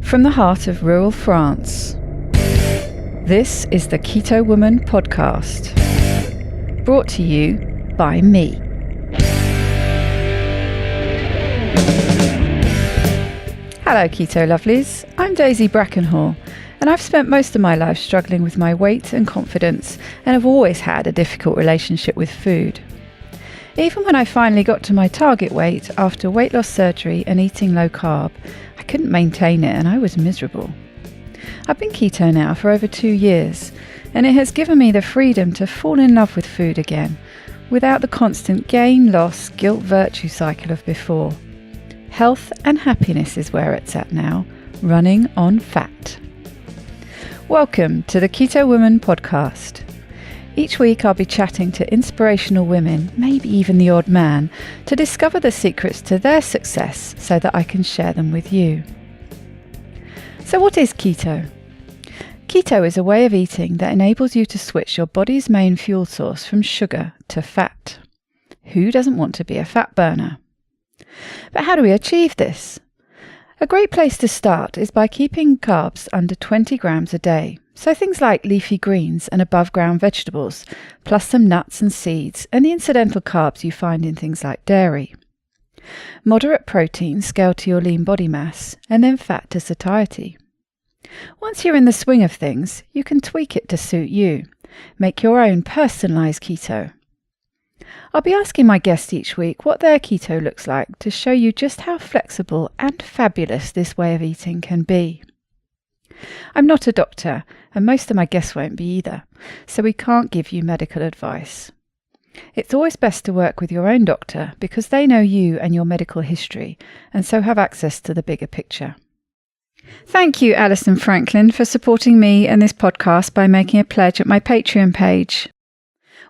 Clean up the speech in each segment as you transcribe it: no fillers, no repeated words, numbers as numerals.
From the heart of rural France, this is the Keto Woman podcast, brought to you by me. Hello Keto Lovelies, I'm Daisy Brackenhall, and I've spent most of my life struggling with my weight and confidence, and have always had a difficult relationship with food. Even when I finally got to my target weight after weight loss surgery and eating low carb, I couldn't maintain it and I was miserable. I've been keto now for over 2 years, and it has given me the freedom to fall in love with food again, without the constant gain, loss, guilt, virtue cycle of before. Health and happiness is where it's at now, running on fat. Welcome to the Keto Woman podcast. Each week I'll be chatting to inspirational women, maybe even the odd man, to discover the secrets to their success so that I can share them with you. So what is keto? Keto is a way of eating that enables you to switch your body's main fuel source from sugar to fat. Who doesn't want to be a fat burner? But how do we achieve this? A great place to start is by keeping carbs under 20 grams a day. So things like leafy greens and above ground vegetables, plus some nuts and seeds and the incidental carbs you find in things like dairy. Moderate protein scaled to your lean body mass, and then fat to satiety. Once you're in the swing of things, you can tweak it to suit you. Make your own personalised keto. I'll be asking my guests each week what their keto looks like to show you just how flexible and fabulous this way of eating can be. I'm not a doctor, and most of my guests won't be either, so we can't give you medical advice. It's always best to work with your own doctor because they know you and your medical history, and so have access to the bigger picture. Thank you, Alison Franklin, for supporting me and this podcast by making a pledge at my Patreon page.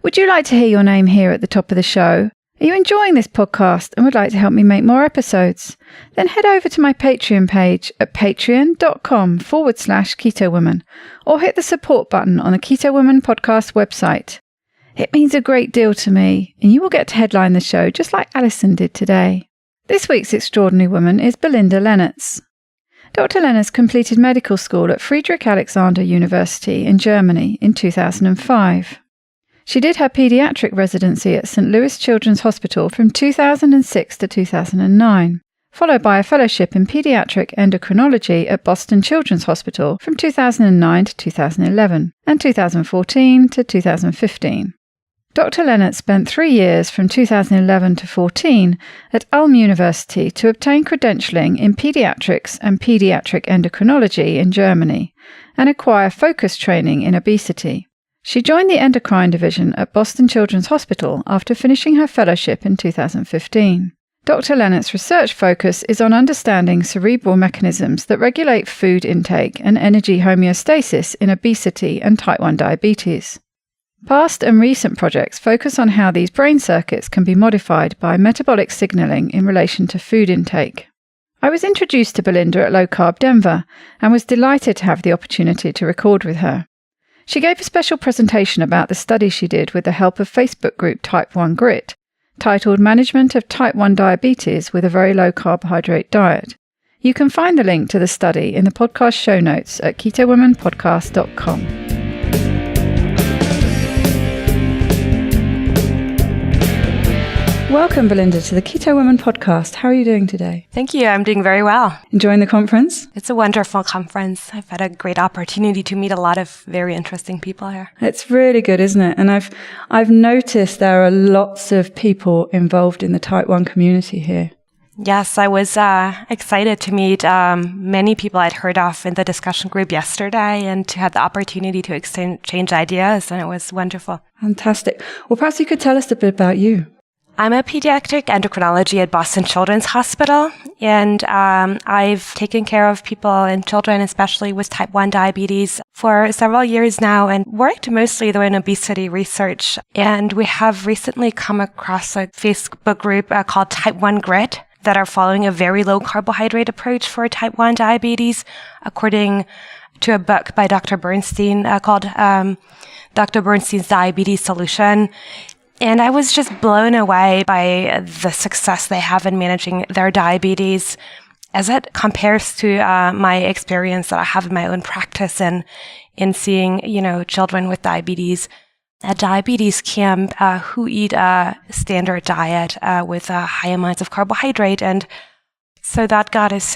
Would you like to hear your name here at the top of the show? Are you enjoying this podcast and would like to help me make more episodes? Then head over to my Patreon page at patreon.com/KetoWoman or hit the support button on the Keto Woman podcast website. It means a great deal to me, and you will get to headline the show just like Alison did today. This week's extraordinary woman is Belinda Lennerz. Dr. Lennerz completed medical school at Friedrich Alexander University in Germany in 2005. She did her paediatric residency at St. Louis Children's Hospital from 2006 to 2009, followed by a fellowship in paediatric endocrinology at Boston Children's Hospital from 2009 to 2011, and 2014 to 2015. Dr. Lennerz spent 3 years from 2011 to 14 at Ulm University to obtain credentialing in paediatrics and paediatric endocrinology in Germany, and acquire focus training in obesity. She joined the endocrine division at Boston Children's Hospital after finishing her fellowship in 2015. Dr. Lennerz's research focus is on understanding cerebral mechanisms that regulate food intake and energy homeostasis in obesity and type 1 diabetes. Past and recent projects focus on how these brain circuits can be modified by metabolic signaling in relation to food intake. I was introduced to Belinda at Low Carb Denver and was delighted to have the opportunity to record with her. She gave a special presentation about the study she did with the help of Facebook group Type 1 Grit, titled Management of Type 1 Diabetes with a Very Low Carbohydrate Diet. You can find the link to the study in the podcast show notes at ketowomanpodcast.com. Welcome, Belinda, to the Keto Woman podcast. How are you doing today? Thank you. I'm doing very well. Enjoying the conference? It's a wonderful conference. I've had a great opportunity to meet a lot of very interesting people here. It's really good, isn't it? And I've noticed there are lots of people involved in the Type 1 community here. Yes, I was excited to meet many people I'd heard of in the discussion group yesterday and to have the opportunity to exchange ideas, and it was wonderful. Fantastic. Well, perhaps you could tell us a bit about you. I'm a pediatric endocrinology at Boston Children's Hospital, and I've taken care of people and children, especially with type 1 diabetes, for several years now and worked mostly though in obesity research. And we have recently come across a Facebook group called Type 1 Grit that are following a very low carbohydrate approach for type 1 diabetes, according to a book by Dr. Bernstein called Dr. Bernstein's Diabetes Solution. And I was just blown away by the success they have in managing their diabetes as it compares to my experience that I have in my own practice and in seeing, children with diabetes at diabetes camp who eat a standard diet with high amounts of carbohydrate. And so that got us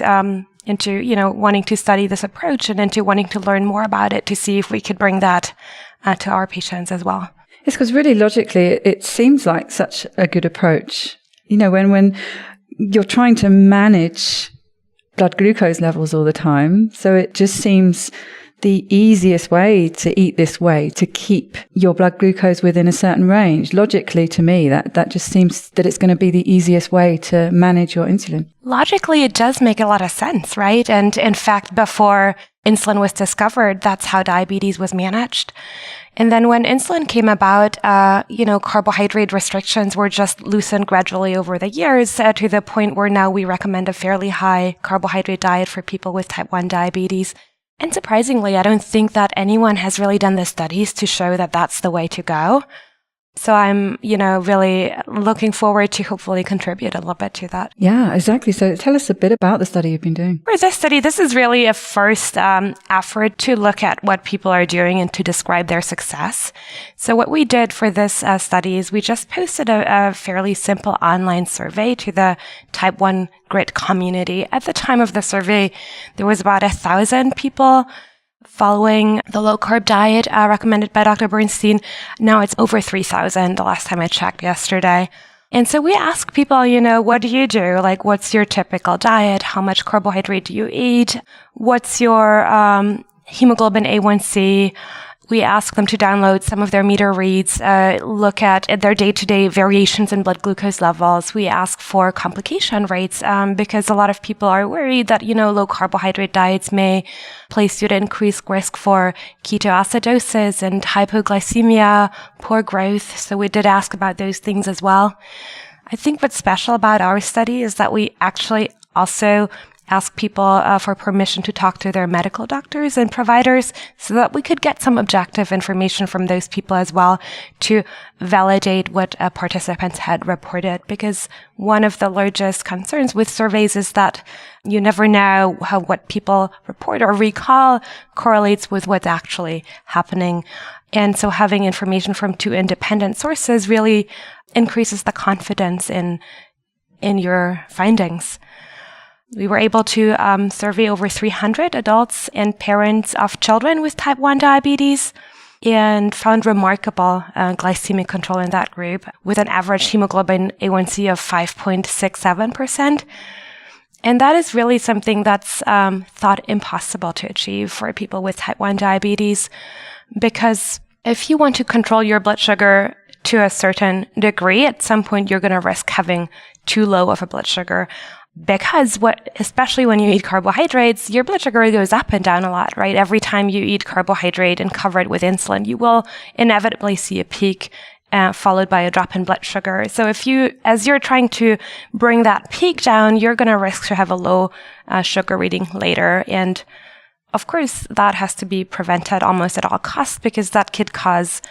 into, wanting to study this approach and into wanting to learn more about it to see if we could bring that to our patients as well. It's because really logically, it seems like such a good approach. When you're trying to manage blood glucose levels all the time, so it just seems the easiest way to eat this way, to keep your blood glucose within a certain range. Logically, to me, that just seems that it's going to be the easiest way to manage your insulin. Logically, it does make a lot of sense, right? And in fact, before insulin was discovered, that's how diabetes was managed. And then when insulin came about, carbohydrate restrictions were just loosened gradually over the years to the point where now we recommend a fairly high carbohydrate diet for people with type 1 diabetes. And surprisingly, I don't think that anyone has really done the studies to show that that's the way to go. So I'm, really looking forward to hopefully contribute a little bit to that. Yeah, exactly. So tell us a bit about the study you've been doing. For this study, this is really a first effort to look at what people are doing and to describe their success. So what we did for this study is we just posted a fairly simple online survey to the type 1 GRIT community. At the time of the survey, there was about 1,000 people following the low-carb diet recommended by Dr. Bernstein. Now it's over 3,000 the last time I checked yesterday. And so we ask people, what do you do? Like, what's your typical diet? How much carbohydrate do you eat? What's your hemoglobin A1C? We ask them to download some of their meter reads, look at their day-to-day variations in blood glucose levels. We ask for complication rates because a lot of people are worried that, low carbohydrate diets may place you at increased risk for ketoacidosis and hypoglycemia, poor growth. So we did ask about those things as well. I think what's special about our study is that we actually also ask people for permission to talk to their medical doctors and providers so that we could get some objective information from those people as well to validate what participants had reported. Because one of the largest concerns with surveys is that you never know how what people report or recall correlates with what's actually happening. And so having information from two independent sources really increases the confidence in your findings. We were able to survey over 300 adults and parents of children with type 1 diabetes and found remarkable glycemic control in that group with an average hemoglobin A1C of 5.67%. And that is really something that's thought impossible to achieve for people with type 1 diabetes, because if you want to control your blood sugar to a certain degree, at some point you're going to risk having too low of a blood sugar. Because especially when you eat carbohydrates, your blood sugar goes up and down a lot, right? Every time you eat carbohydrate and cover it with insulin, you will inevitably see a peak followed by a drop in blood sugar. So as you're trying to bring that peak down, you're going to risk to have a low sugar reading later. And of course, that has to be prevented almost at all costs because that could cause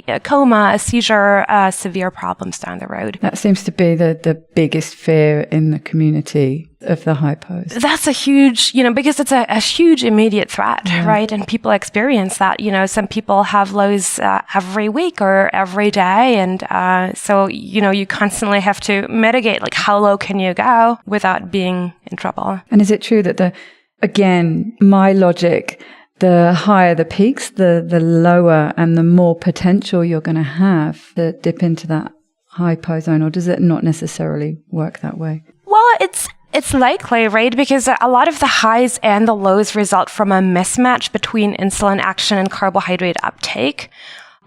a coma, a seizure, severe problems down the road. That seems to be the biggest fear in the community of the hypos. That's a huge, because it's a huge immediate threat, right? And people experience that. Some people have lows every week or every day. And so, you constantly have to mitigate, like, how low can you go without being in trouble? And is it true that again, my logic, the higher the peaks, the lower and the more potential you're going to have to dip into that hypo zone, or does it not necessarily work that way? Well, it's likely, right? Because a lot of the highs and the lows result from a mismatch between insulin action and carbohydrate uptake.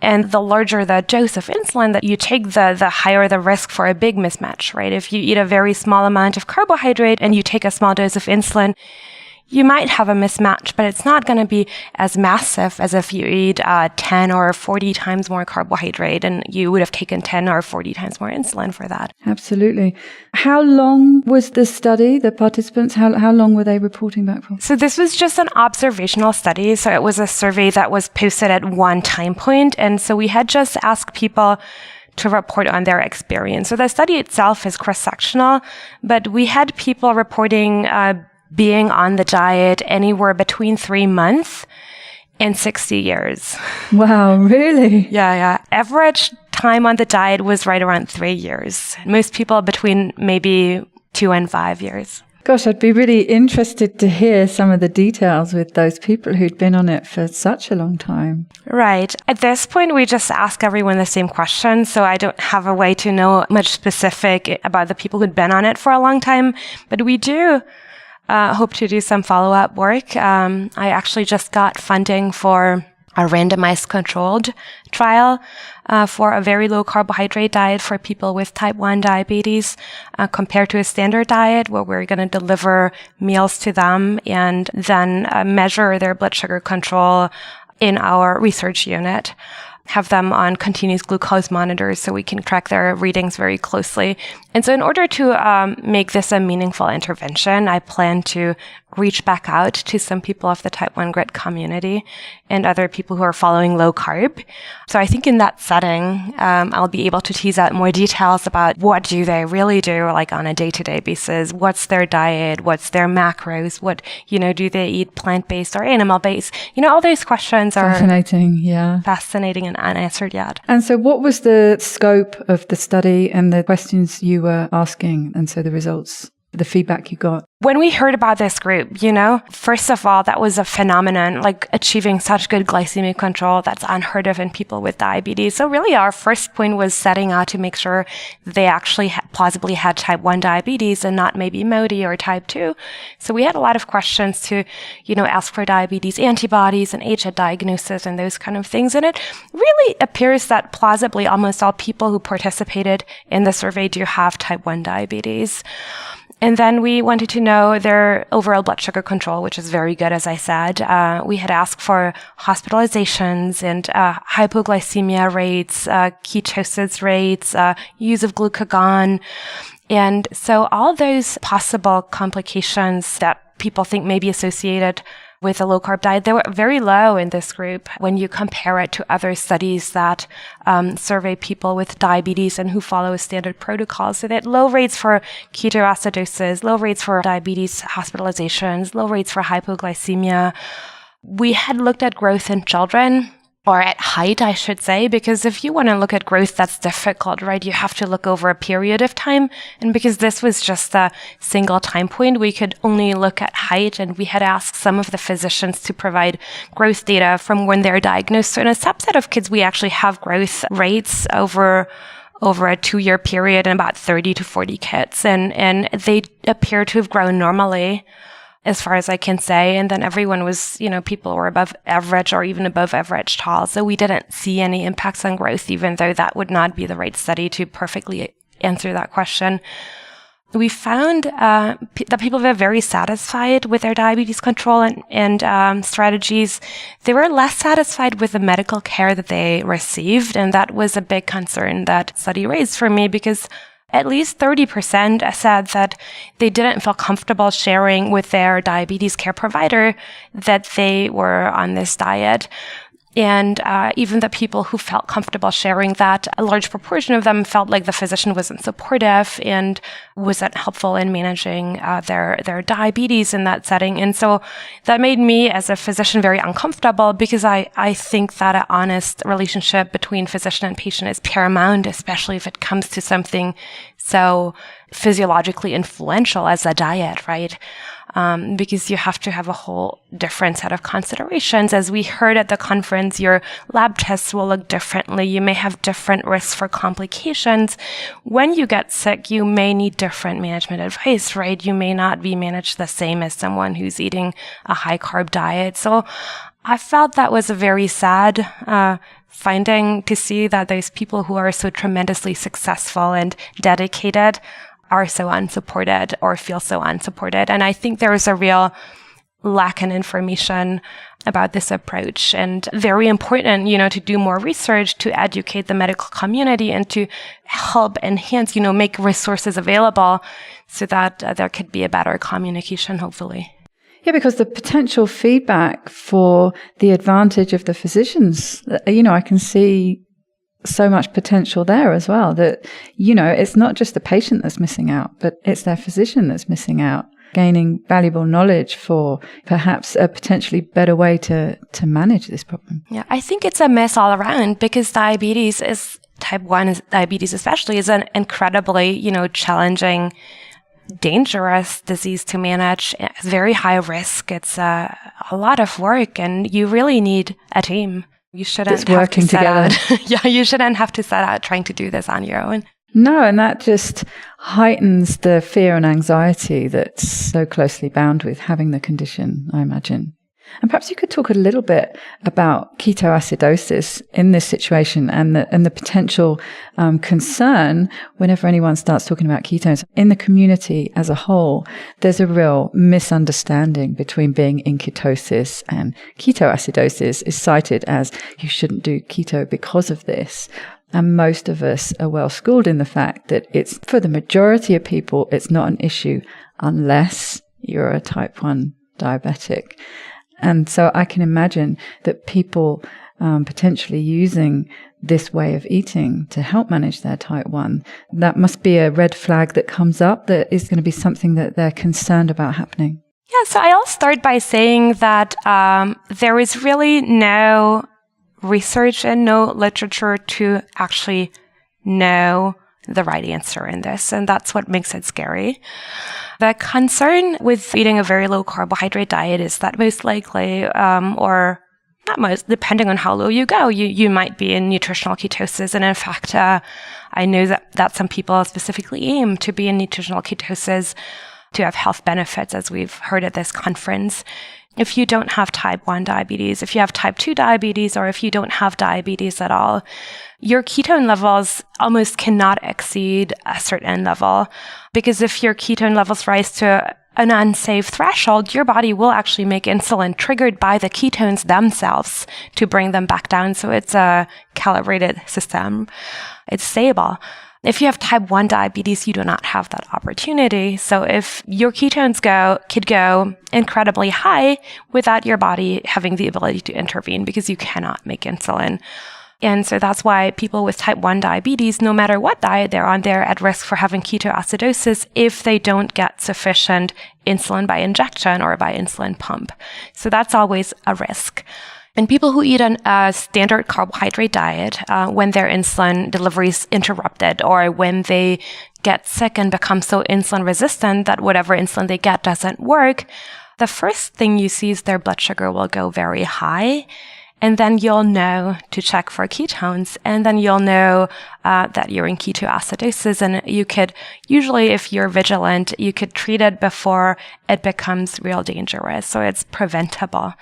And the larger the dose of insulin that you take, the higher the risk for a big mismatch, right? If you eat a very small amount of carbohydrate and you take a small dose of insulin, you might have a mismatch, but it's not going to be as massive as if you eat 10 or 40 times more carbohydrate and you would have taken 10 or 40 times more insulin for that. Absolutely. How long was the study, the participants, how long were they reporting back for? So this was just an observational study. So it was a survey that was posted at one time point. And so we had just asked people to report on their experience. So the study itself is cross-sectional, but we had people reporting being on the diet anywhere between 3 months and 60 years. Wow, really? Yeah. Average time on the diet was right around 3 years. Most people between maybe 2 and 5 years. Gosh, I'd be really interested to hear some of the details with those people who'd been on it for such a long time. Right. At this point, we just ask everyone the same question. So I don't have a way to know much specific about the people who'd been on it for a long time. But we do hope to do some follow-up work. I actually just got funding for a randomized controlled trial for a very low carbohydrate diet for people with type 1 diabetes compared to a standard diet where we're going to deliver meals to them and then measure their blood sugar control in our research unit, have them on continuous glucose monitors so we can track their readings very closely. And so in order to make this a meaningful intervention, I plan to reach back out to some people of the type 1 GRIT community and other people who are following low carb. So I think in that setting, I'll be able to tease out more details about what do they really do, like on a day-to-day basis. What's their diet? What's their macros? What, do they eat plant-based or animal-based? All those questions are fascinating and unanswered yet. And so what was the scope of the study and the questions you were asking? And so the results, the feedback you got? When we heard about this group, first of all, that was a phenomenon, like achieving such good glycemic control that's unheard of in people with diabetes. So really our first point was setting out to make sure they actually plausibly had type 1 diabetes and not maybe MODY or type 2. So we had a lot of questions to, ask for diabetes antibodies and age at diagnosis and those kind of things. And it really appears that plausibly almost all people who participated in the survey do have type 1 diabetes. And then we wanted to know their overall blood sugar control, which is very good, as I said. We had asked for hospitalizations and hypoglycemia rates, ketosis rates, use of glucagon. And so all those possible complications that people think may be associated with a low-carb diet, they were very low in this group when you compare it to other studies that survey people with diabetes and who follow standard protocols. So they had low rates for ketoacidosis, low rates for diabetes hospitalizations, low rates for hypoglycemia. We had looked at growth in children, or at height, I should say, because if you want to look at growth, that's difficult, right? You have to look over a period of time. And because this was just a single time point, we could only look at height. And we had asked some of the physicians to provide growth data from when they're diagnosed. So in a subset of kids, we actually have growth rates over a 2-year period in about 30 to 40 kids. And they appear to have grown normally, as far as I can say. And then everyone was, people were above average or even above average tall. So we didn't see any impacts on growth, even though that would not be the right study to perfectly answer that question. We found that people were very satisfied with their diabetes control and strategies. They were less satisfied with the medical care that they received. And that was a big concern that study raised for me, because at least 30% said that they didn't feel comfortable sharing with their diabetes care provider that they were on this diet. And even the people who felt comfortable sharing that, a large proportion of them felt like the physician wasn't supportive and wasn't helpful in managing their diabetes in that setting. And so that made me, as a physician, very uncomfortable, because I think that an honest relationship between physician and patient is paramount, especially if it comes to something so physiologically influential as a diet, right? Because you have to have a whole different set of considerations. As we heard at the conference, your lab tests will look differently. You may have different risks for complications. When you get sick, you may need different management advice, right? You may not be managed the same as someone who's eating a high-carb diet. So I felt that was a very sad finding, to see that those people who are so tremendously successful and dedicated are so unsupported or feel so unsupported. And I think there is a real lack in information about this approach, and very important, to do more research, to educate the medical community and to help enhance, make resources available so that there could be a better communication, hopefully. Yeah, because the potential feedback for the advantage of the physicians, I can see so much potential there as well, that, it's not just the patient that's missing out, but it's their physician that's missing out. gaining valuable knowledge for perhaps a potentially better way to manage this problem. Yeah, I think it's a mess all around because type 1 diabetes especially is an incredibly, challenging, dangerous disease to manage. It's very high risk. It's a lot of work, and you really need a team. You shouldn't it's working together. You shouldn't have to set out trying to do this on your own. No, and that just heightens the fear and anxiety that's so closely bound with having the condition, I imagine. And perhaps you could talk a little bit about ketoacidosis in this situation and the potential concern whenever anyone starts talking about ketones. In the community as a whole, there's a real misunderstanding between being in ketosis, and ketoacidosis is cited as you shouldn't do keto because of this. And most of us are well schooled in the fact that it's, for the majority of people, it's not an issue unless you're a type 1 diabetic. And so I can imagine that people potentially using this way of eating to help manage their type 1, that must be a red flag that comes up, that is going to be something that they're concerned about happening. Yeah, so I'll start by saying that there is really no research and no literature to actually know the right answer in this, and that's what makes it scary. The concern with eating a very low carbohydrate diet is that most likely, or not most, depending on how low you go, you might be in nutritional ketosis. And in fact, I know that some people specifically aim to be in nutritional ketosis to have health benefits, as we've heard at this conference. If you don't have type 1 diabetes, if you have type 2 diabetes, or if you don't have diabetes at all, your ketone levels almost cannot exceed a certain level, because if your ketone levels rise to an unsafe threshold, your body will actually make insulin triggered by the ketones themselves to bring them back down. So it's a calibrated system. It's stable. If you have type 1 diabetes, you do not have that opportunity. So if your ketones could go incredibly high without your body having the ability to intervene, because you cannot make insulin. And so that's why people with type 1 diabetes, no matter what diet they're on, they're at risk for having ketoacidosis if they don't get sufficient insulin by injection or by insulin pump. So that's always a risk. And people who eat a standard carbohydrate diet, when their insulin delivery is interrupted, or when they get sick and become so insulin resistant that whatever insulin they get doesn't work, the first thing you see is their blood sugar will go very high. And then you'll know to check for ketones. And then you'll know that you're in ketoacidosis. And you could, usually if you're vigilant, you could treat it before it becomes real dangerous. So it's preventable.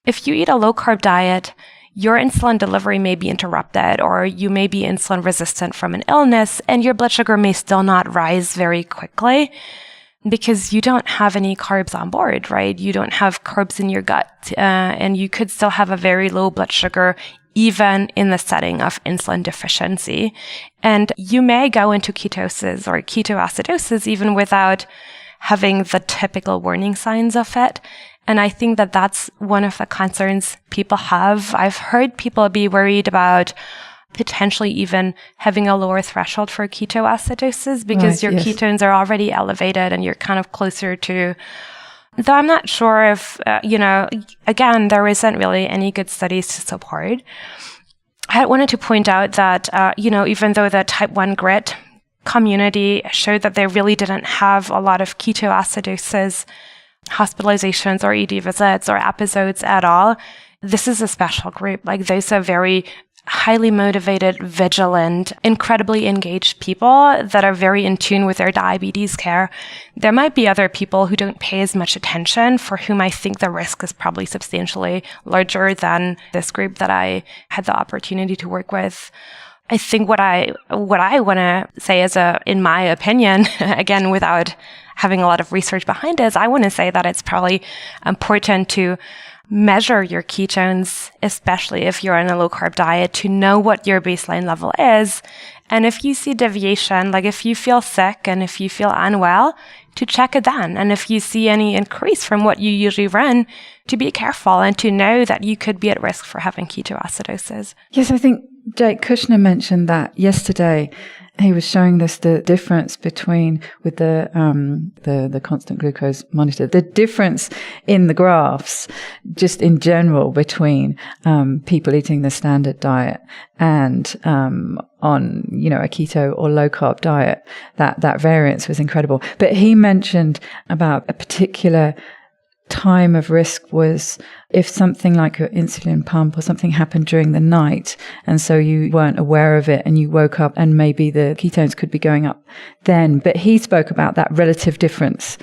If you eat a low-carb diet, your insulin delivery may be interrupted, or you may be insulin resistant from an illness, and your blood sugar may still not rise very quickly because you don't have any carbs on board, right? You don't have carbs in your gut, and you could still have a very low blood sugar even in the setting of insulin deficiency. And you may go into ketosis or ketoacidosis even without having the typical warning signs of it. And I think that that's one of the concerns people have. I've heard people be worried about potentially even having a lower threshold for ketoacidosis because your ketones are already elevated and you're kind of closer to, though I'm not sure if, again, there isn't really any good studies to support. I wanted to point out that, even though the type 1 grit community showed that they really didn't have a lot of ketoacidosis hospitalizations or ED visits or episodes at all, this is a special group. Like, those are very highly motivated, vigilant, incredibly engaged people that are very in tune with their diabetes care. There might be other people who don't pay as much attention, for whom I think the risk is probably substantially larger than this group that I had the opportunity to work with. I think what I want to say in my opinion, again, without having a lot of research behind it, is I want to say that it's probably important to measure your ketones, especially if you're on a low-carb diet, to know what your baseline level is. And if you see deviation, like if you feel sick and if you feel unwell, to check it then. And if you see any increase from what you usually run, to be careful and to know that you could be at risk for having ketoacidosis. Yes, I think Jake Kushner mentioned that yesterday. He was showing us the difference between, with the constant glucose monitor, the difference in the graphs, just in general, between people eating the standard diet and on, a keto or low carb diet. That variance was incredible. But he mentioned about a particular time of risk was if something like your insulin pump or something happened during the night, and so you weren't aware of it and you woke up and maybe the ketones could be going up then. But he spoke about that relative difference,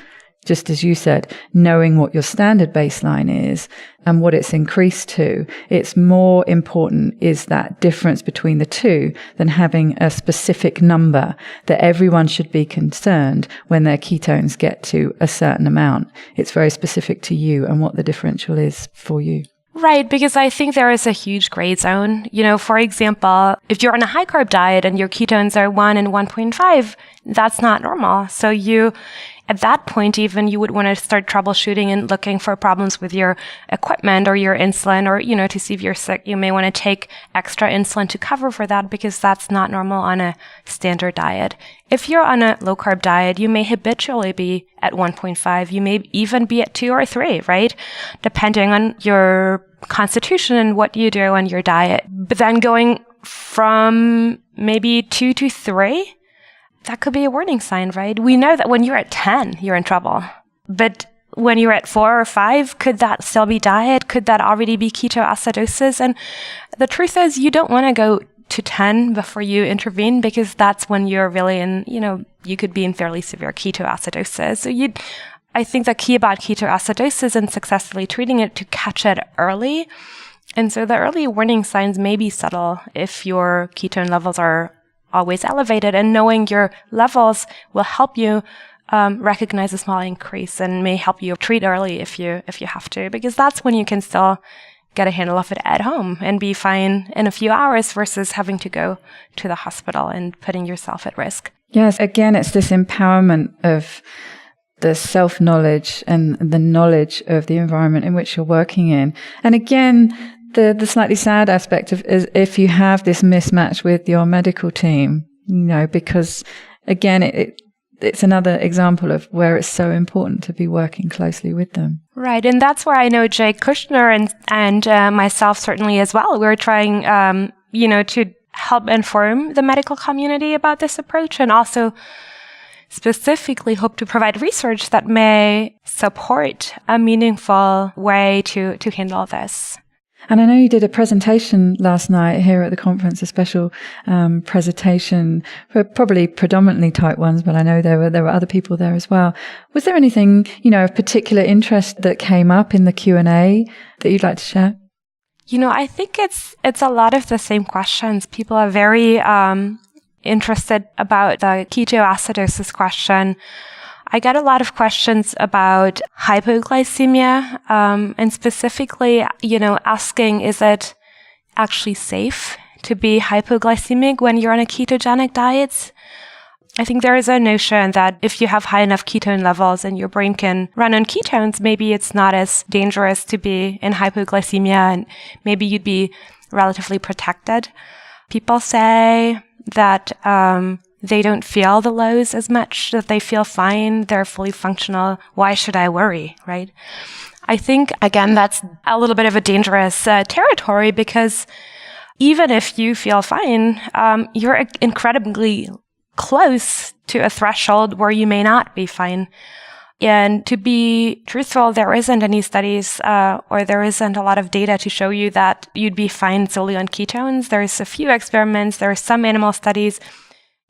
just as you said, knowing what your standard baseline is and what it's increased to. It's more important is that difference between the two than having a specific number that everyone should be concerned when their ketones get to a certain amount. It's very specific to you and what the differential is for you. Right, because I think there is a huge gray zone. For example, if you're on a high carb diet and your ketones are 1 and 1.5, that's not normal. So at that point, even you would want to start troubleshooting and looking for problems with your equipment or your insulin, or, to see if you're sick, you may want to take extra insulin to cover for that because that's not normal on a standard diet. If you're on a low carb diet, you may habitually be at 1.5. You may even be at 2 or 3, right? Depending on your constitution and what you do on your diet. But then going from maybe 2 to 3, that could be a warning sign, right? We know that when you're at 10, you're in trouble. But when you're at 4 or 5, could that still be diet? Could that already be ketoacidosis? And the truth is, you don't want to go to 10 before you intervene, because that's when you're really in, you could be in fairly severe ketoacidosis. So I think the key about ketoacidosis and successfully treating it to catch it early. And so the early warning signs may be subtle if your ketone levels are always elevated, and knowing your levels will help you recognize a small increase and may help you treat early if you have to, because that's when you can still get a handle of it at home and be fine in a few hours versus having to go to the hospital and putting yourself at risk. Yes, again, it's this empowerment of the self-knowledge and the knowledge of the environment in which you're working in. And again, the slightly sad aspect of is if you have this mismatch with your medical team, because again, it's another example of where it's so important to be working closely with them. Right. And that's where I know Jake Kushner and myself certainly as well. We're trying, to help inform the medical community about this approach, and also specifically hope to provide research that may support a meaningful way to handle this. And I know you did a presentation last night here at the conference, a special presentation for probably predominantly type 1s, but I know there were other people there as well. Was there anything, of particular interest that came up in the Q&A that you'd like to share? I think it's a lot of the same questions. People are very interested about the ketoacidosis question. I get a lot of questions about hypoglycemia, and specifically, asking, is it actually safe to be hypoglycemic when you're on a ketogenic diet? I think there is a notion that if you have high enough ketone levels and your brain can run on ketones, maybe it's not as dangerous to be in hypoglycemia, and maybe you'd be relatively protected. People say that they don't feel the lows as much, that they feel fine, they're fully functional. Why should I worry, right? I think, again, that's a little bit of a dangerous territory, because even if you feel fine, you're incredibly close to a threshold where you may not be fine. And to be truthful, there isn't any studies or there isn't a lot of data to show you that you'd be fine solely on ketones. There's a few experiments, there are some animal studies,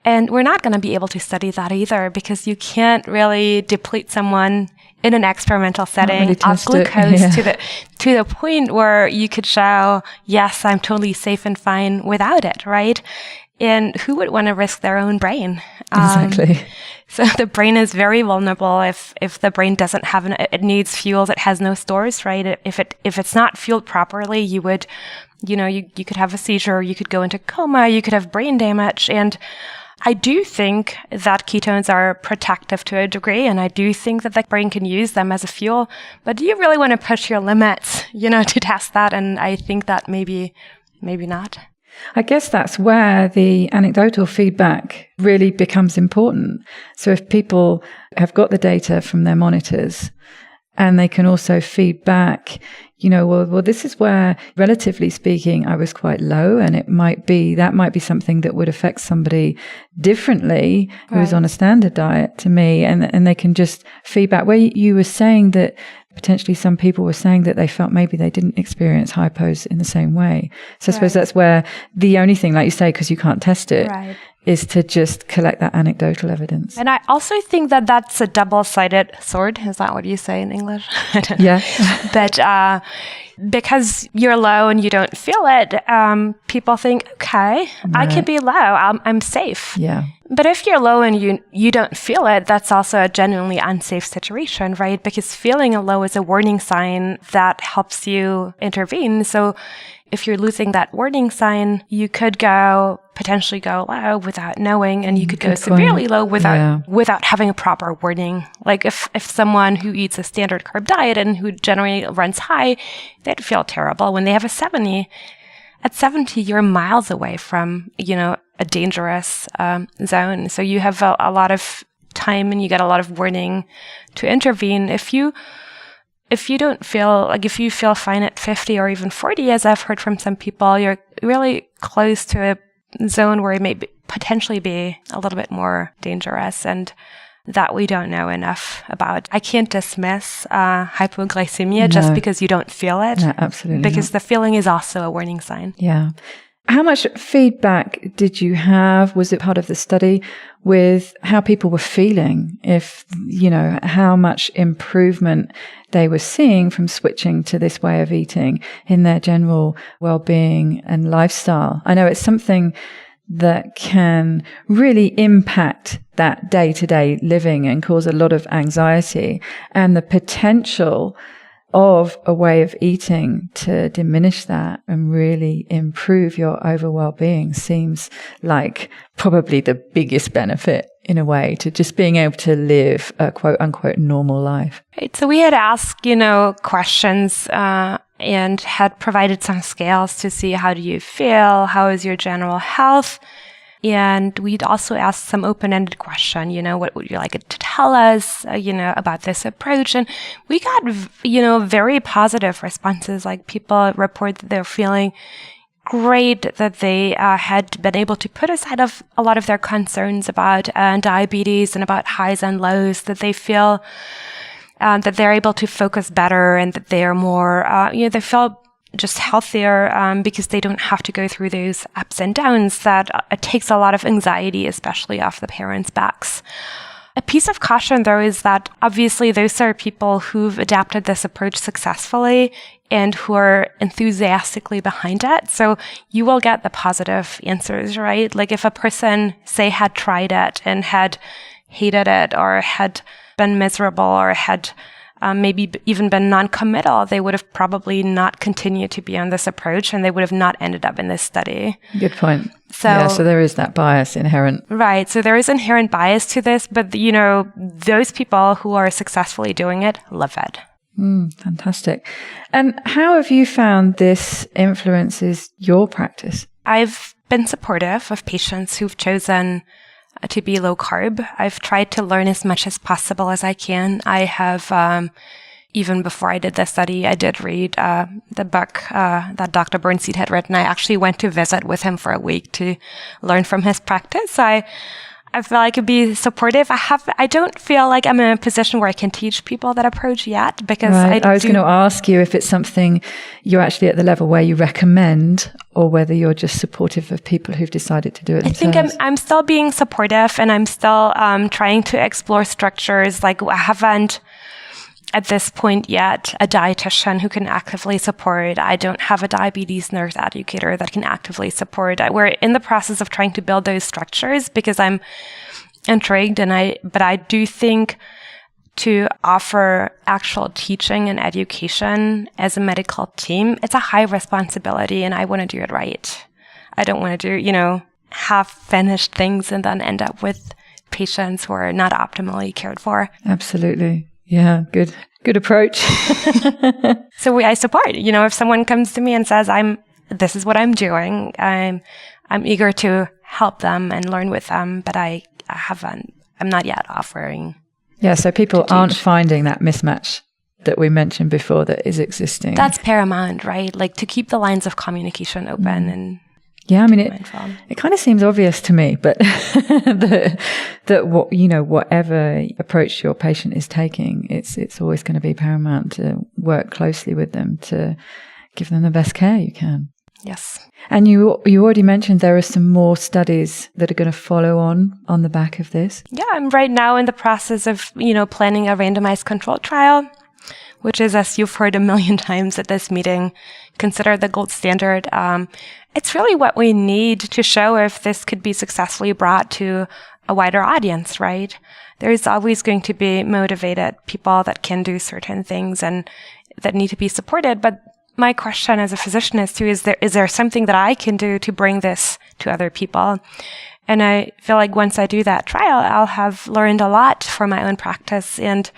and we're not going to be able to study that either, because you can't really deplete someone in an experimental setting of glucose to the point where you could show, yes, I'm totally safe and fine without it, right? And who would want to risk their own brain? Exactly. So the brain is very vulnerable. If the brain doesn't have it needs fuels, it has no stores, right? If it's not fueled properly, you would, you could have a seizure, you could go into coma, you could have brain damage. And I do think that ketones are protective to a degree, and I do think that the brain can use them as a fuel. But do you really want to push your limits, to test that? And I think that maybe not. I guess that's where the anecdotal feedback really becomes important. So if people have got the data from their monitors and they can also feed back, well, this is where, relatively speaking, I was quite low, and that might be something that would affect somebody differently who's on a standard diet to me, and they can just feedback. Where you were saying that potentially some people were saying that they felt maybe they didn't experience hypos in the same way. So I suppose that's where the only thing, like you say, because you can't test it, is to just collect that anecdotal evidence. And I also think that that's a double-sided sword. Is that what you say in English? Yeah. But because you're low and you don't feel it, people think, okay, I can be low. I'm safe. Yeah. But if you're low and you don't feel it, that's also a genuinely unsafe situation, right? Because feeling low is a warning sign that helps you intervene. So if you're losing that warning sign, you could potentially go low without knowing, and you could go severely low without having a proper warning. Like if someone who eats a standard carb diet and who generally runs high, they'd feel terrible when they have a 70. At 70, you're miles away from, a dangerous zone. So you have a lot of time and you get a lot of warning to intervene. If you don't feel, like if you feel fine at 50 or even 40, as I've heard from some people, you're really close to a zone where it may potentially be a little bit more dangerous, and that we don't know enough about. I can't dismiss hypoglycemia just because you don't feel it. No, absolutely because the feeling is also a warning sign. Yeah. How much feedback did you have? Was it part of the study with how people were feeling? If, how much improvement they were seeing from switching to this way of eating in their general well-being and lifestyle? I know it's something that can really impact that day-to-day living and cause a lot of anxiety, and the potential of a way of eating to diminish that and really improve your overall well-being seems like probably the biggest benefit in a way to just being able to live a quote unquote normal life. Right. So we had asked, questions, and had provided some scales to see how do you feel, how is your general health. And we'd also asked some open-ended question, what would you like to tell us, about this approach? And we got, very positive responses. Like people report that they're feeling great, that they had been able to put aside a lot of their concerns about diabetes and about highs and lows, that they feel that they're able to focus better, and that they are more, they feel just healthier because they don't have to go through those ups and downs that it takes a lot of anxiety, especially off the parents' backs. A piece of caution, though, is that obviously those are people who've adapted this approach successfully and who are enthusiastically behind it. So you will get the positive answers, right? Like if a person, say, had tried it and had hated it or had been miserable or had maybe even been non-committal, they would have probably not continued to be on this approach, and they would have not ended up in this study. Good point. So there is that bias inherent. Right. So there is inherent bias to this, but those people who are successfully doing it love it. Fantastic. And how have you found this influences your practice? I've been supportive of patients who've chosen to be low carb. I've tried to learn as much as possible as I can. I have, even before I did this study, I did read the book that Dr. Bernstein had written. I actually went to visit with him for a week to learn from his practice. I feel like I could be supportive. I don't feel like I'm in a position where I can teach people that approach yet, because I was going to ask you if it's something you're actually at the level where you recommend, or whether you're just supportive of people who've decided to do it themselves. I think I'm still being supportive, and I'm still trying to explore structures. Like I haven't at this point yet a dietitian who can actively support. I don't have a diabetes nurse educator that can actively support. We're in the process of trying to build those structures because I'm intrigued, but I do think to offer actual teaching and education as a medical team, it's a high responsibility, and I want to do it right. I don't want to do, half-finished things and then end up with patients who are not optimally cared for. Absolutely. Yeah, good approach. So I support, if someone comes to me and says, I'm this is what I'm doing. I'm eager to help them and learn with them, but I'm not yet offering. Yeah, so people aren't finding that mismatch that we mentioned before that is existing. That's paramount, right? Like to keep the lines of communication open and yeah, I mean, it kind of seems obvious to me, but whatever approach your patient is taking, it's always going to be paramount to work closely with them to give them the best care you can. Yes. And you already mentioned there are some more studies that are going to follow on the back of this. Yeah, I'm right now in the process of, planning a randomized controlled trial, which is, as you've heard a million times at this meeting, considered the gold standard. It's really what we need to show if this could be successfully brought to a wider audience, right? There's always going to be motivated people that can do certain things and that need to be supported. But my question as a physician is there something that I can do to bring this to other people? And I feel like once I do that trial, I'll have learned a lot for my own practice and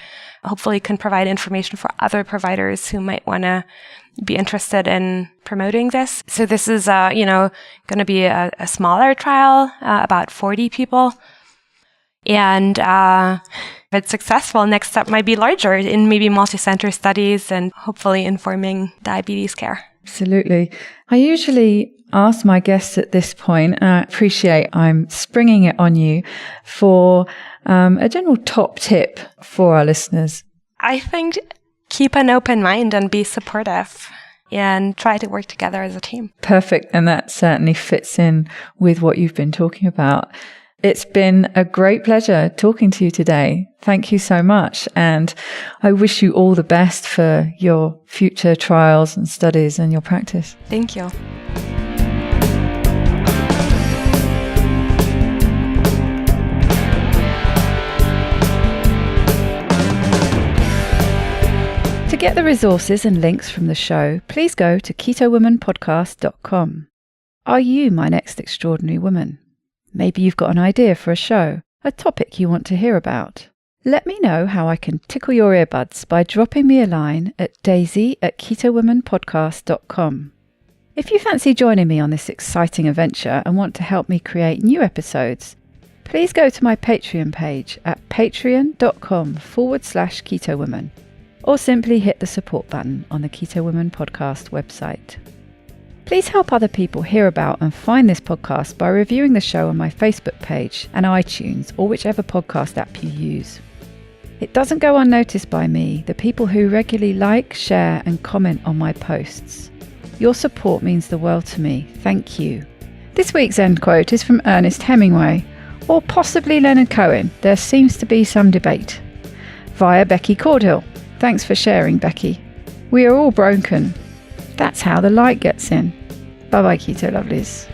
hopefully can provide information for other providers who might want to be interested in promoting this. So this is, going to be a smaller trial, about 40 people. And if it's successful, next step might be larger in maybe multi-center studies and hopefully informing diabetes care. Absolutely. I usually ask my guests at this point, and I appreciate I'm springing it on you, for a general top tip for our listeners. I think keep an open mind and be supportive and try to work together as a team. Perfect. And that certainly fits in with what you've been talking about. It's been a great pleasure talking to you today. Thank you so much. And I wish you all the best for your future trials and studies and your practice. Thank you. To get the resources and links from the show, please go to ketowomanpodcast.com. Are you my next extraordinary woman? Maybe you've got an idea for a show, a topic you want to hear about. Let me know how I can tickle your earbuds by dropping me a line at daisy@ketowomanpodcast.com. If you fancy joining me on this exciting adventure and want to help me create new episodes, please go to my Patreon page at patreon.com/ketowoman. or simply hit the support button on the Keto Woman podcast website. Please help other people hear about and find this podcast by reviewing the show on my Facebook page and iTunes or whichever podcast app you use. It doesn't go unnoticed by me, the people who regularly like, share and comment on my posts. Your support means the world to me. Thank you. This week's end quote is from Ernest Hemingway, or possibly Leonard Cohen. There seems to be some debate. Via Becky Cordhill. Thanks for sharing, Becky. We are all broken. That's how the light gets in. Bye-bye, Keto Lovelies.